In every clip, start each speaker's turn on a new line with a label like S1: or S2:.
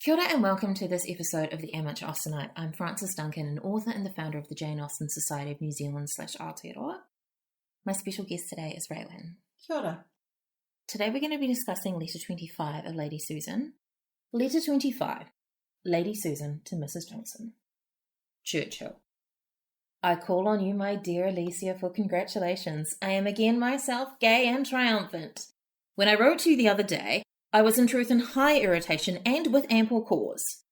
S1: Kia ora and welcome to this episode of the Amateur Austenite. I'm Frances Duncan, an author and the founder of the Jane Austen Society of New Zealand /Aotearoa. My special guest today is Raewyn.
S2: Kia ora.
S1: Today we're going to be discussing Letter 25 of Lady Susan. Letter 25, Lady Susan to Mrs. Johnson. Churchill. I call on you, my dear Alicia, for congratulations. I am again myself, gay and triumphant. When I wrote to you the other day, I was in truth in high irritation, and with ample cause.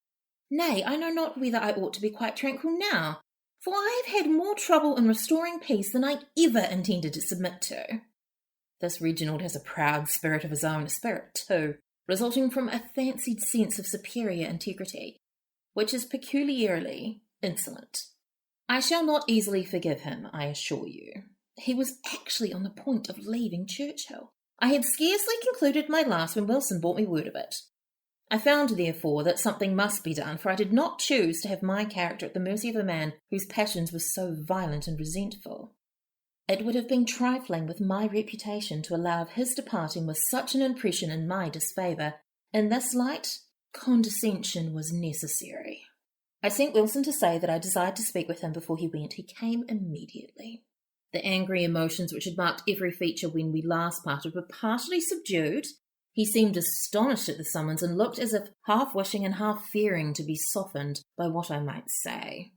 S1: Nay, I know not whether I ought to be quite tranquil now, for I have had more trouble in restoring peace than I ever intended to submit to. This Reginald has a proud spirit of his own, a spirit, too, resulting from a fancied sense of superior integrity, which is peculiarly insolent. I shall not easily forgive him, I assure you. He was actually on the point of leaving Churchill. I had scarcely concluded my last when Wilson brought me word of it. I found, therefore, that something must be done, for I did not choose to have my character at the mercy of a man whose passions were so violent and resentful. It would have been trifling with my reputation to allow of his departing with such an impression in my disfavour. In this light, condescension was necessary. I sent Wilson to say that I desired to speak with him before he went. He came immediately. The angry emotions which had marked every feature when we last parted were partially subdued. He seemed astonished at the summons and looked as if half wishing and half fearing to be softened by what I might say.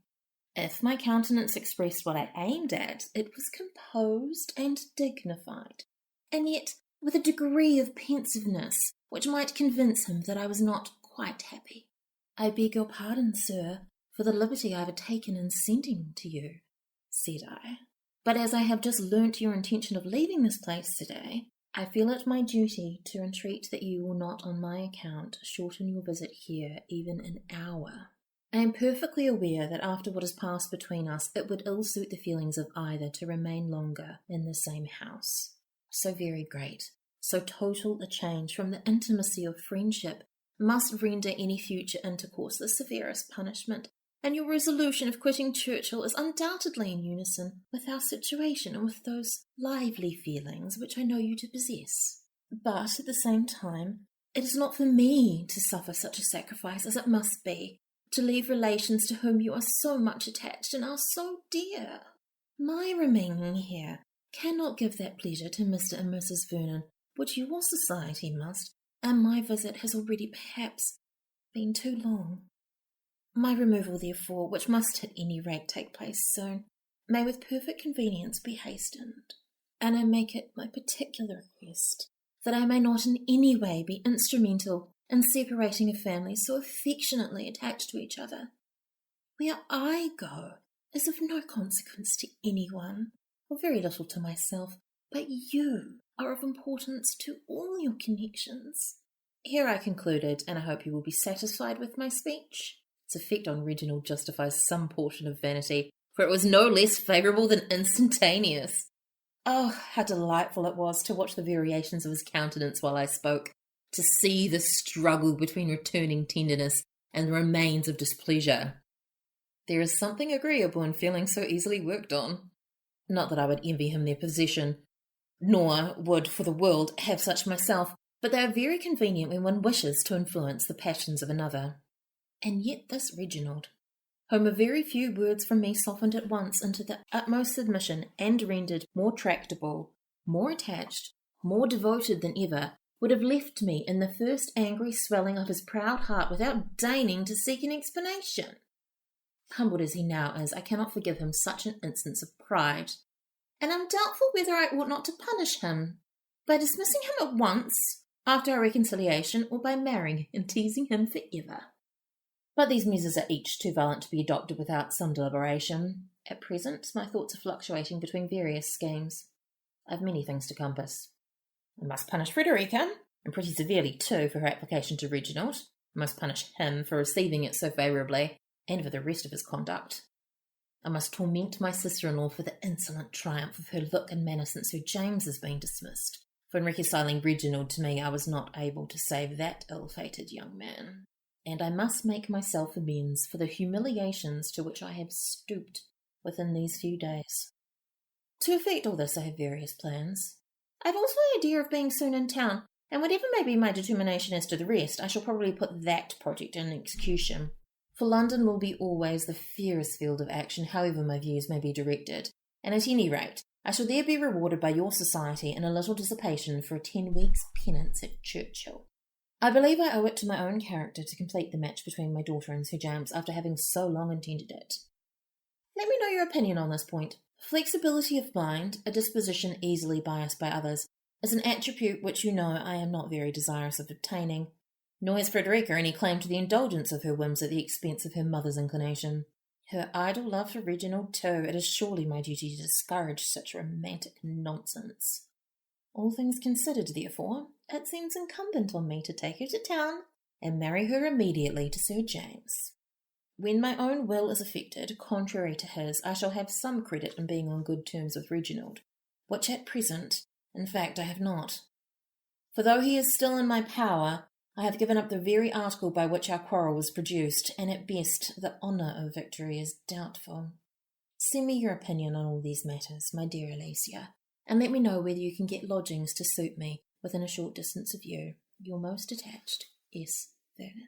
S1: If my countenance expressed what I aimed at, it was composed and dignified, and yet with a degree of pensiveness which might convince him that I was not quite happy. I beg your pardon, sir, for the liberty I have taken in sending to you, said I. But as I have just learnt your intention of leaving this place today, I feel it my duty to entreat that you will not on my account shorten your visit here even an hour. I am perfectly aware that after what has passed between us, it would ill suit the feelings of either to remain longer in the same house. So very great, so total a change from the intimacy of friendship must render any future intercourse the severest punishment, and your resolution of quitting Churchill is undoubtedly in unison with our situation and with those lively feelings which I know you to possess. But at the same time, it is not for me to suffer such a sacrifice as it must be, to leave relations to whom you are so much attached and are so dear. My remaining here cannot give that pleasure to Mr. and Mrs. Vernon, which your society must, and my visit has already perhaps been too long. My removal, therefore, which must at any rate take place soon, may with perfect convenience be hastened, and I make it my particular request that I may not in any way be instrumental in separating a family so affectionately attached to each other. Where I go is of no consequence to anyone, or very little to myself, but you are of importance to all your connections. Here I concluded, and I hope you will be satisfied with my speech. Its effect on Reginald justifies some portion of vanity, for it was no less favourable than instantaneous. Oh, how delightful it was to watch the variations of his countenance while I spoke, to see the struggle between returning tenderness and the remains of displeasure. There is something agreeable in feeling so easily worked on. Not that I would envy him their position, nor would for the world have such myself, but they are very convenient when one wishes to influence the passions of another. And yet this Reginald, whom a very few words from me softened at once into the utmost submission and rendered more tractable, more attached, more devoted than ever, would have left me in the first angry swelling of his proud heart without deigning to seek an explanation. Humbled as he now is, I cannot forgive him such an instance of pride, and am doubtful whether I ought not to punish him by dismissing him at once after our reconciliation, or by marrying and teasing him for ever. But these measures are each too violent to be adopted without some deliberation. At present, my thoughts are fluctuating between various schemes. I have many things to compass. I must punish Frederica, and pretty severely too, for her application to Reginald. I must punish him for receiving it so favourably, and for the rest of his conduct. I must torment my sister-in-law for the insolent triumph of her look and manner since Sir James has been dismissed. For in reconciling Reginald to me, I was not able to save that ill-fated young man. And I must make myself amends for the humiliations to which I have stooped within these few days. To effect all this, I have various plans. I have also an idea of being soon in town, And whatever may be my determination as to the rest, I shall probably put that project in execution. For London will be always the fairest field of action, however my views may be directed, and at any rate, I shall there be rewarded by your society and a little dissipation for a 10 weeks' penance at Churchill. I believe I owe it to my own character to complete the match between my daughter and Sir James after having so long intended it. Let me know your opinion on this point. Flexibility of mind, a disposition easily biased by others, is an attribute which you know I am not very desirous of obtaining, nor has Frederica any claim to the indulgence of her whims at the expense of her mother's inclination. Her idle love for Reginald, too, it is surely my duty to discourage such romantic nonsense. All things considered, therefore, it seems incumbent on me to take her to town and marry her immediately to Sir James. When my own will is affected, contrary to his, I shall have some credit in being on good terms with Reginald, which at present, in fact, I have not. For though he is still in my power, I have given up the very article by which our quarrel was produced, and at best the honour of victory is doubtful. Send me your opinion on all these matters, my dear Alicia, and let me know whether you can get lodgings to suit me within a short distance of you. Your most attached, S. Vernon.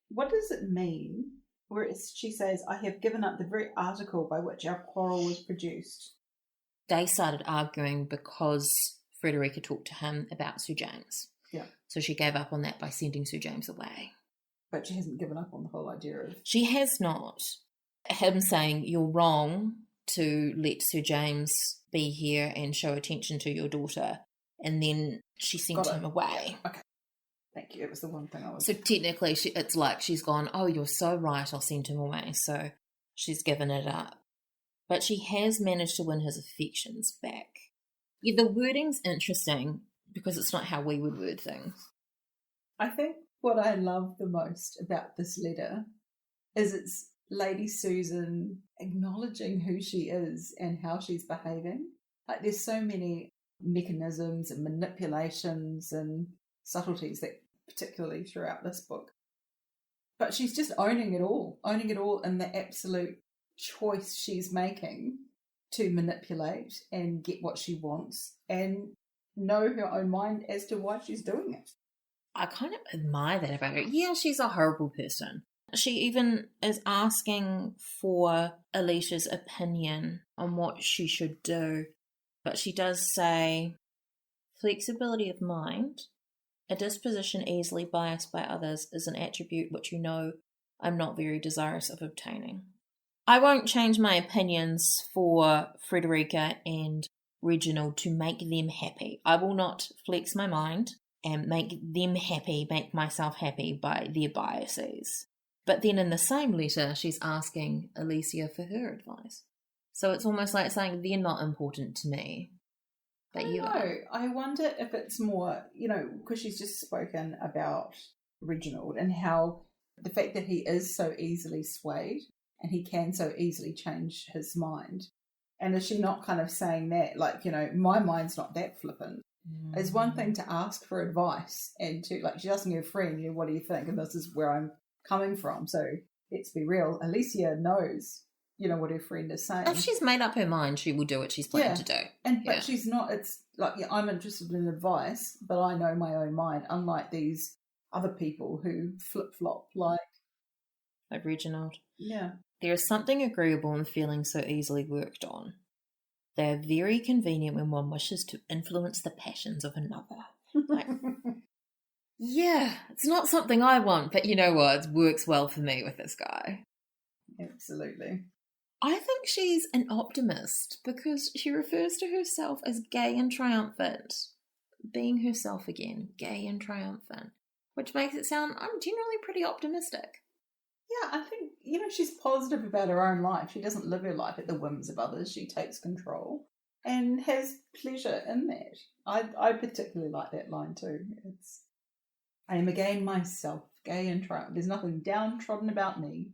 S2: What does it mean where she says, I have given up the very article by which our quarrel was produced?
S1: They started arguing because Frederica talked to him about Sir James.
S2: Yeah.
S1: So she gave up on that by sending Sir James away.
S2: But she hasn't given up on the whole idea of...
S1: She has not. Him saying, you're wrong to let Sir James be here and show attention to your daughter. And then she sent him away.
S2: Yeah. Okay. Thank you. It was the one thing I was...
S1: So technically, it's like she's gone, oh, you're so right, I'll send him away. So she's given it up. But she has managed to win his affections back. Yeah, the wording's interesting because it's not how we would word things.
S2: I think what I love the most about this letter is it's Lady Susan acknowledging who she is and how she's behaving. Like, there's so many mechanisms and manipulations and subtleties that particularly throughout this book. But she's just owning it all in the absolute choice she's making to manipulate and get what she wants and know her own mind as to why she's doing it.
S1: I kind of admire that about her. Yeah, she's a horrible person. She even is asking for Alicia's opinion on what she should do. But she does say, flexibility of mind, a disposition easily biased by others, is an attribute which you know I'm not very desirous of obtaining. I won't change my opinions for Frederica and Reginald to make them happy. I will not flex my mind and make them happy, make myself happy by their biases. But then in the same letter, she's asking Alicia for her advice. So it's almost like saying they're not important to me, but you are.
S2: I wonder if it's more, because she's just spoken about Reginald and how the fact that he is so easily swayed and he can so easily change his mind. And is she not kind of saying that, like, my mind's not that flippant? It's one thing to ask for advice and to, like, she's asking her friend, what do you think? And this is where I'm coming from. So let's be real. Alicia knows, what her friend is saying.
S1: If she's made up her mind, she will do what she's planned to do.
S2: But she's not, it's like, I'm interested in advice, but I know my own mind, unlike these other people who flip-flop like
S1: Reginald.
S2: Yeah.
S1: There is something agreeable in feeling so easily worked on. They are very convenient when one wishes to influence the passions of another. Like, yeah, it's not something I want, but you know what? It works well for me with this guy.
S2: Absolutely.
S1: I think she's an optimist because she refers to herself as gay and triumphant. Being herself again, gay and triumphant, which makes it sound, I'm generally pretty optimistic.
S2: Yeah, I think, she's positive about her own life. She doesn't live her life at the whims of others. She takes control and has pleasure in that. I particularly like that line too. It's, I am again myself, gay and triumphant. There's nothing downtrodden about me.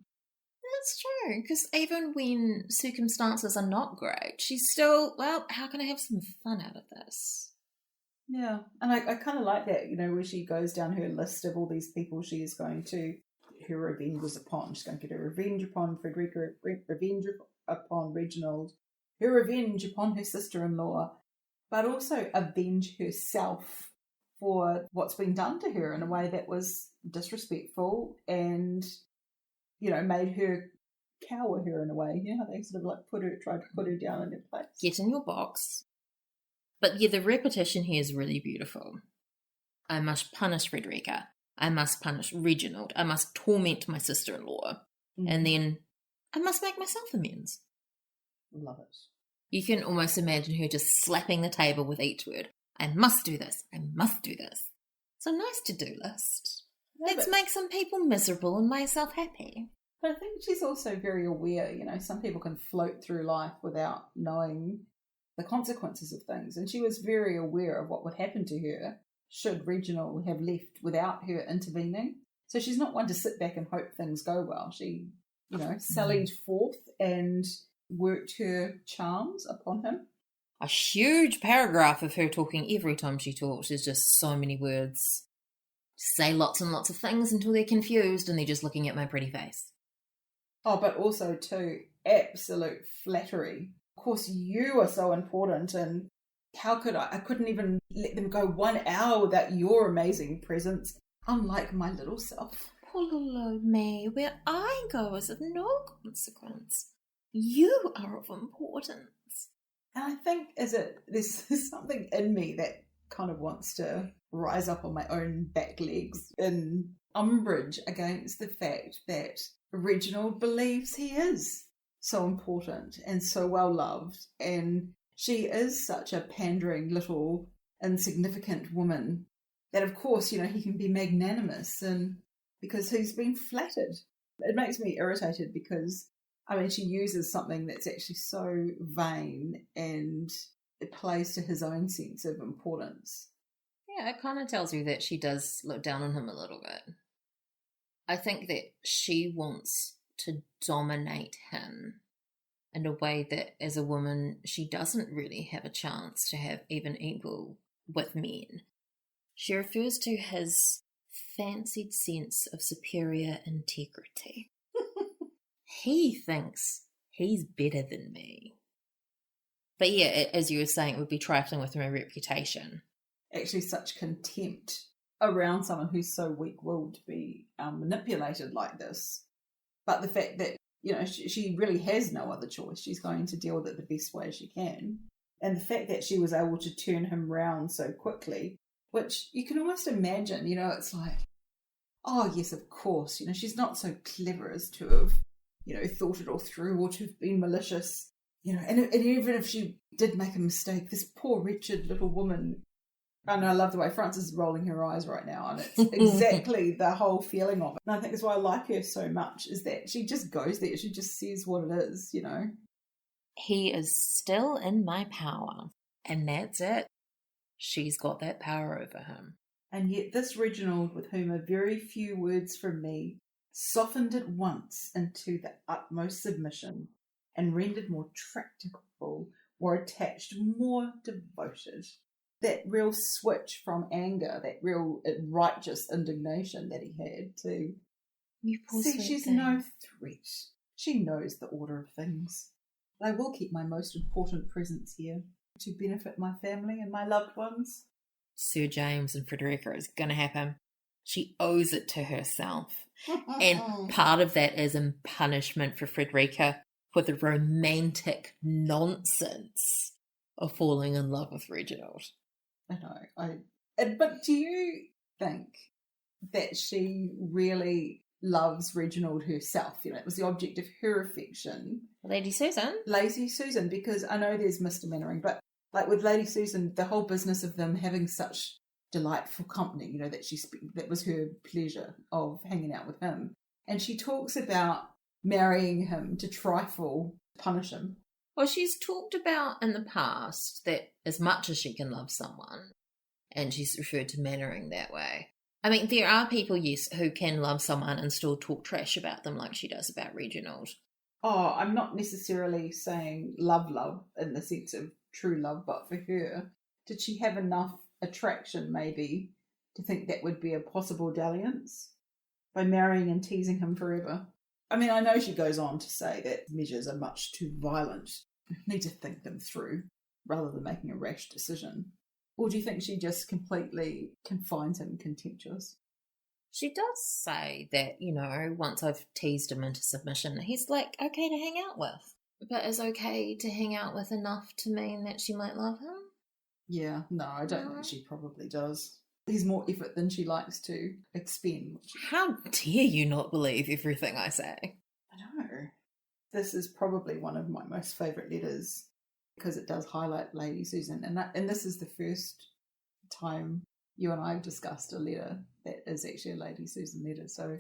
S1: That's true, because even when circumstances are not great, she's still, how can I have some fun out of this?
S2: Yeah, and I kind of like that, where she goes down her list of all these people she is going to, her revenge was upon. She's going to get her revenge upon Frederica, revenge upon Reginald, her revenge upon her sister-in-law, but also avenge herself for what's been done to her in a way that was disrespectful and, made her cower her in a way. You know how they sort of like tried to put her down in her place.
S1: Get in your box. But yeah, the repetition here is really beautiful. I must punish Frederica. I must punish Reginald. I must torment my sister-in-law. And then I must make myself amends.
S2: Love it.
S1: You can almost imagine her just slapping the table with each word. I must do this. I must do this. It's a nice to-do list. Let's make some people miserable and myself happy.
S2: But I think she's also very aware, some people can float through life without knowing the consequences of things. And she was very aware of what would happen to her should Reginald have left without her intervening. So she's not one to sit back and hope things go well. She, sallied forth and worked her charms upon him.
S1: A huge paragraph of her talking every time she talks. There's just so many words. Say lots and lots of things until they're confused and they're just looking at my pretty face.
S2: Oh, but also, too, absolute flattery. Of course, you are so important, and how could I couldn't even let them go 1 hour without your amazing presence, unlike my little self.
S1: Poor little me, where I go is of no consequence. You are of importance.
S2: And I think there's something in me that kind of wants to rise up on my own back legs in umbrage against the fact that Reginald believes he is so important and so well loved, and she is such a pandering little insignificant woman that of course, he can be magnanimous and because he's been flattered. It makes me irritated because she uses something that's actually so vain and it plays to his own sense of importance.
S1: Yeah, it kind of tells you that she does look down on him a little bit. I think that she wants to dominate him in a way that as a woman she doesn't really have a chance to have even equal with men. She refers to his fancied sense of superior integrity. He thinks he's better than me. But yeah, as you were saying, it would be trifling with my reputation.
S2: Actually, such contempt around someone who's so weak-willed to be manipulated like this. But the fact that, she really has no other choice. She's going to deal with it the best way she can. And the fact that she was able to turn him round so quickly, which you can almost imagine, it's like, oh, yes, of course. She's not so clever as to have, thought it all through or to have been malicious. And even if she did make a mistake, this poor wretched little woman. And I love the way Frances is rolling her eyes right now, and it's exactly the whole feeling of it. And I think that's why I like her so much, is that she just goes there, she just says what it is,
S1: He is still in my power, and that's it. She's got that power over him.
S2: And yet this Reginald, with whom a very few words from me, softened at once into the utmost submission, and rendered more tractable, more attached, more devoted. That real switch from anger, that real righteous indignation that he had to see she's no threat. She knows the order of things. I will keep my most important presence here to benefit my family and my loved ones.
S1: Sir James and Frederica is going to happen. She owes it to herself. And part of that is in punishment for Frederica for the romantic nonsense of falling in love with Reginald.
S2: I know. But do you think that she really loves Reginald herself? It was the object of her affection.
S1: Lady Susan?
S2: Lady Susan, because I know there's misdemeanoring, but like with Lady Susan, the whole business of them having such delightful company, that was her pleasure of hanging out with him. And she talks about marrying him to trifle, punish him.
S1: Well, she's talked about in the past that as much as she can love someone, and she's referred to Mannering that way. There are people, yes, who can love someone and still talk trash about them like she does about Reginald.
S2: Oh, I'm not necessarily saying love in the sense of true love, but for her, did she have enough attraction maybe to think that would be a possible dalliance by marrying and teasing him forever? I know she goes on to say that measures are much too violent. You need to think them through rather than making a rash decision. Or do you think she just completely finds him contemptuous?
S1: She does say that, once I've teased him into submission, he's like okay to hang out with. But is okay to hang out with enough to mean that she might love him?
S2: Yeah, no, I don't think she probably does. He's more effort than she likes to expend.
S1: How dare you not believe everything I say?
S2: I know. This is probably one of my most favourite letters because it does highlight Lady Susan. And this is the first time you and I have discussed a letter that is actually a Lady Susan letter. So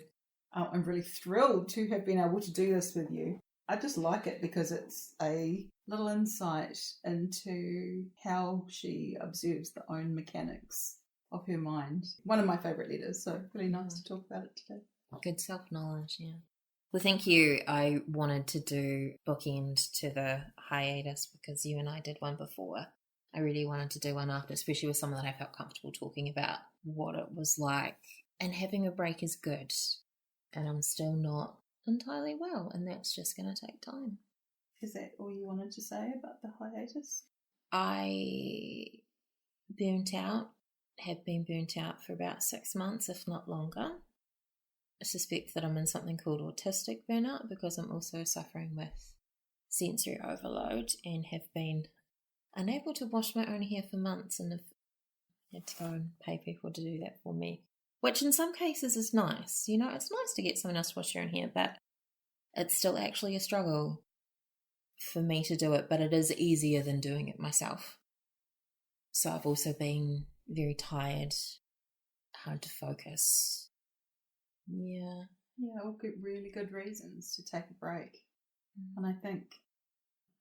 S2: I'm really thrilled to have been able to do this with you. I just like it because it's a little insight into how she observes the own mechanics of her mind. One of my favourite letters, so really nice to talk about it today.
S1: Good self-knowledge, yeah. Well, thank you. I wanted to do bookend to the hiatus because you and I did one before. I really wanted to do one after, especially with someone that I felt comfortable talking about what it was like. And having a break is good. And I'm still not entirely well, and that's just going to take time.
S2: Is that all you wanted to say about the hiatus?
S1: I have been burnt out for about 6 months, if not longer. I suspect that I'm in something called autistic burnout because I'm also suffering with sensory overload and have been unable to wash my own hair for months and have had to go and pay people to do that for me, which in some cases is nice. It's nice to get someone else to wash your own hair, but it's still actually a struggle for me to do it, but it is easier than doing it myself. So I've also been very tired, hard to focus. Yeah,
S2: all good, really good reasons to take a break. And I think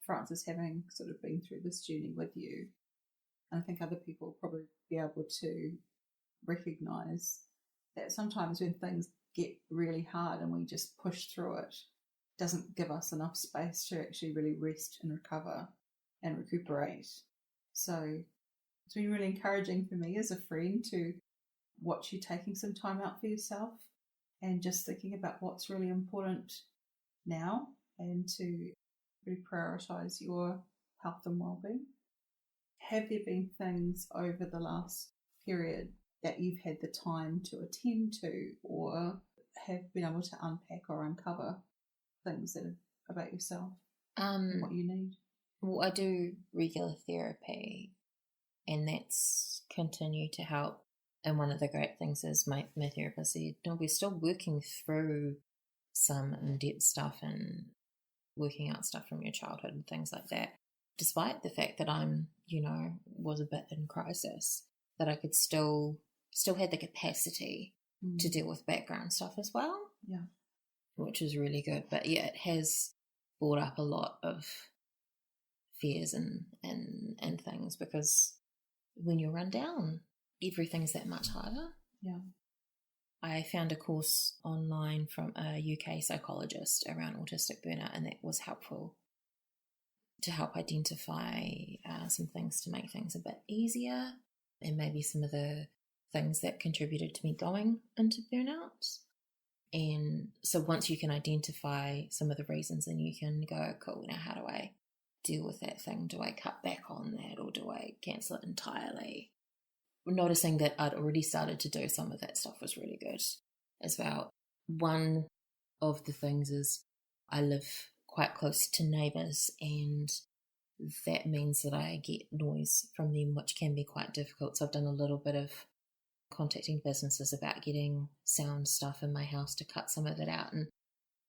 S2: Frances, having sort of been through this journey with you, and I think other people will probably be able to recognise that sometimes when things get really hard and we just push through it, doesn't give us enough space to actually really rest and recover and recuperate. So it's been really encouraging for me as a friend to watch you taking some time out for yourself and just thinking about what's really important now and to really prioritise your health and well-being. Have there been things over the last period that you've had the time to attend to or have been able to unpack or uncover things that are about yourself and what you need?
S1: Well, I do regular therapy and that's continued to help. And one of the great things is my therapist said, no, we're still working through some in-depth stuff and working out stuff from your childhood and things like that. Despite the fact that I'm, was a bit in crisis, that I could still had the capacity to deal with background stuff as well.
S2: Yeah.
S1: Which is really good. But yeah, it has brought up a lot of fears and things because when you're run down, everything's that much harder.
S2: Yeah.
S1: I found a course online from a UK psychologist around autistic burnout, and that was helpful to help identify some things to make things a bit easier and maybe some of the things that contributed to me going into burnout. And so once you can identify some of the reasons, then you can go, cool, now how do I deal with that thing? Do I cut back on that or do I cancel it entirely? Noticing that I'd already started to do some of that stuff was really good as well. One of the things is I live quite close to neighbours, and that means that I get noise from them, which can be quite difficult. So I've done a little bit of contacting businesses about getting sound stuff in my house to cut some of it out. And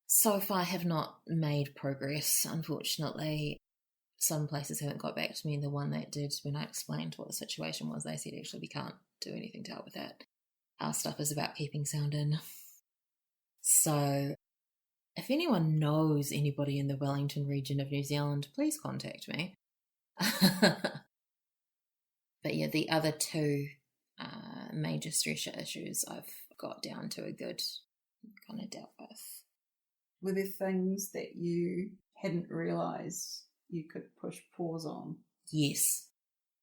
S1: so far I have not made progress, unfortunately. Some places haven't got back to me, and the one that did, when I explained what the situation was, they said, actually, we can't do anything to help with that. Our stuff is about keeping sound in. So if anyone knows anybody in the Wellington region of New Zealand, please contact me. But yeah, the other two major stressor issues I've got down to a good kind of dealt with.
S2: Were there things that you hadn't realised you could push pause on?
S1: Yes,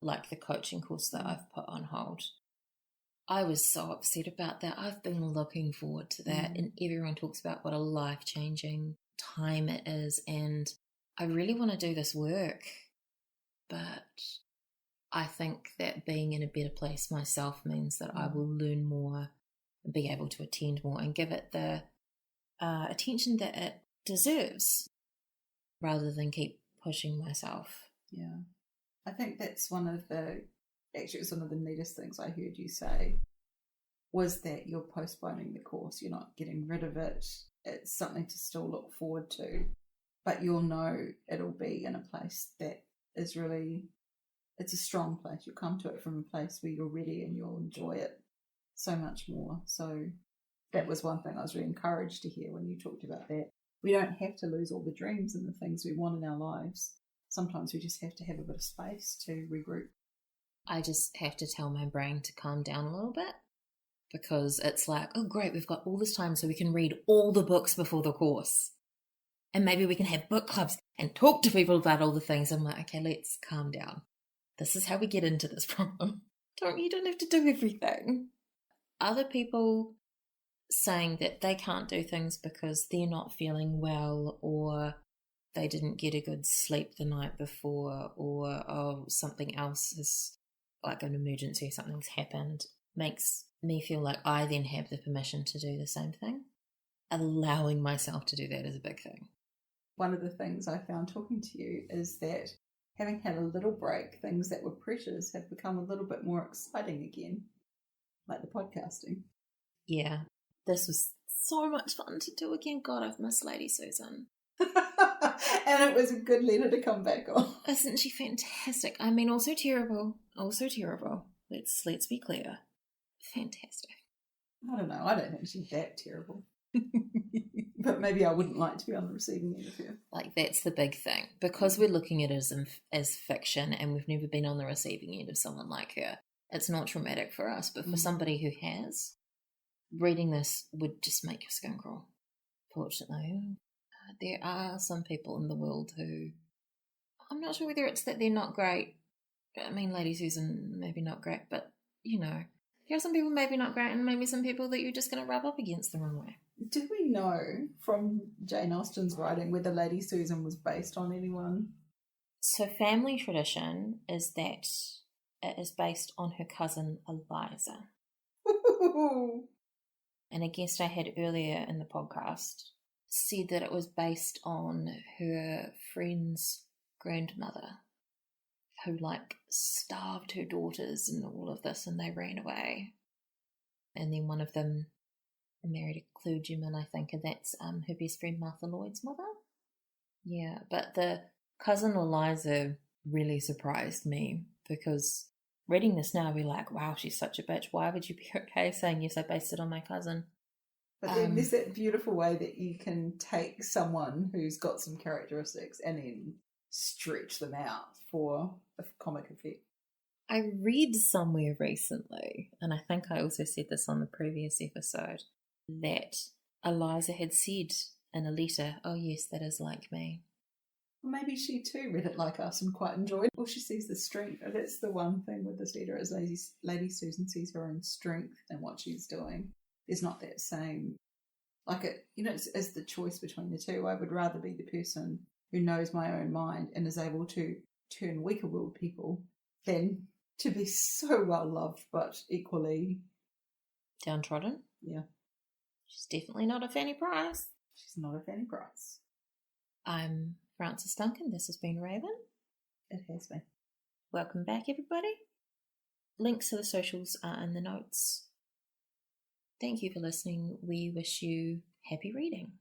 S1: like the coaching course that I've put on hold. I was so upset about that. I've been looking forward to that, and everyone talks about what a life-changing time it is, and I really want to do this work, but I think that being in a better place myself means that I will learn more, be able to attend more, and give it the attention that it deserves, rather than keep pushing myself.
S2: Yeah. I think that's one of the neatest things I heard you say was that you're postponing the course. You're not getting rid of it. It's something to still look forward to, but you'll know it'll be in a place that is really, it's a strong place. You'll come to it from a place where you're ready and you'll enjoy it so much more. So that was one thing I was really encouraged to hear when you talked about that. We don't have to lose all the dreams and the things we want in our lives. Sometimes we just have to have a bit of space to regroup.
S1: I just have to tell my brain to calm down a little bit, because it's like, oh great, we've got all this time so we can read all the books before the course. And maybe we can have book clubs and talk to people about all the things. I'm like, okay, let's calm down. This is how we get into this problem. You don't have to do everything. Other people saying that they can't do things because they're not feeling well, or they didn't get a good sleep the night before, or something else is like an emergency or something's happened, makes me feel like I then have the permission to do the same thing. Allowing myself to do that is a big thing.
S2: One of the things I found talking to you is that having had a little break, things that were pressures have become a little bit more exciting again, like the podcasting.
S1: Yeah, this was so much fun to do again. God, I've missed Lady Susan.
S2: And it was a good letter to come back on.
S1: Isn't she fantastic? I mean, also terrible. Also terrible. Let's be clear. Fantastic.
S2: I don't know. I don't think she's that terrible. But maybe I wouldn't like to be on the receiving end of her.
S1: Like, that's the big thing. Because we're looking at it as fiction, and we've never been on the receiving end of someone like her, it's not traumatic for us. But for somebody who has, reading this would just make your skin crawl. Fortunately, there are some people in the world who, I'm not sure whether it's that they're not great. I mean, Lady Susan, maybe not great, but, there are some people maybe not great, and maybe some people that you're just going to rub up against the wrong way.
S2: Do we know from Jane Austen's writing whether Lady Susan was based on anyone?
S1: So family tradition is that it is based on her cousin Eliza. And a guest I had earlier in the podcast said that it was based on her friend's grandmother, who starved her daughters and all of this, and they ran away. And then one of them married a clergyman, I think, and that's her best friend Martha Lloyd's mother. Yeah, but the cousin Eliza really surprised me, because reading this now, we're like, wow, she's such a bitch. Why would you be okay saying, yes, I based it on my cousin?
S2: But then there's that beautiful way that you can take someone who's got some characteristics and then stretch them out for a comic effect.
S1: I read somewhere recently, and I think I also said this on the previous episode, that Eliza had said in a letter, oh yes, that is like me.
S2: Well, maybe she too read it like us and quite enjoyed it. Well, she sees the strength. That's the one thing with this letter, is Lady Susan sees her own strength in what she's doing. There's not that same, it's the choice between the two. I would rather be the person who knows my own mind and is able to turn weaker-willed people than to be so well-loved but equally
S1: downtrodden.
S2: Yeah.
S1: She's definitely not a Fanny Price.
S2: She's not a Fanny Price.
S1: I'm Frances Duncan. This has been Raewyn.
S2: It has been.
S1: Welcome back, everybody. Links to the socials are in the notes. Thank you for listening. We wish you happy reading.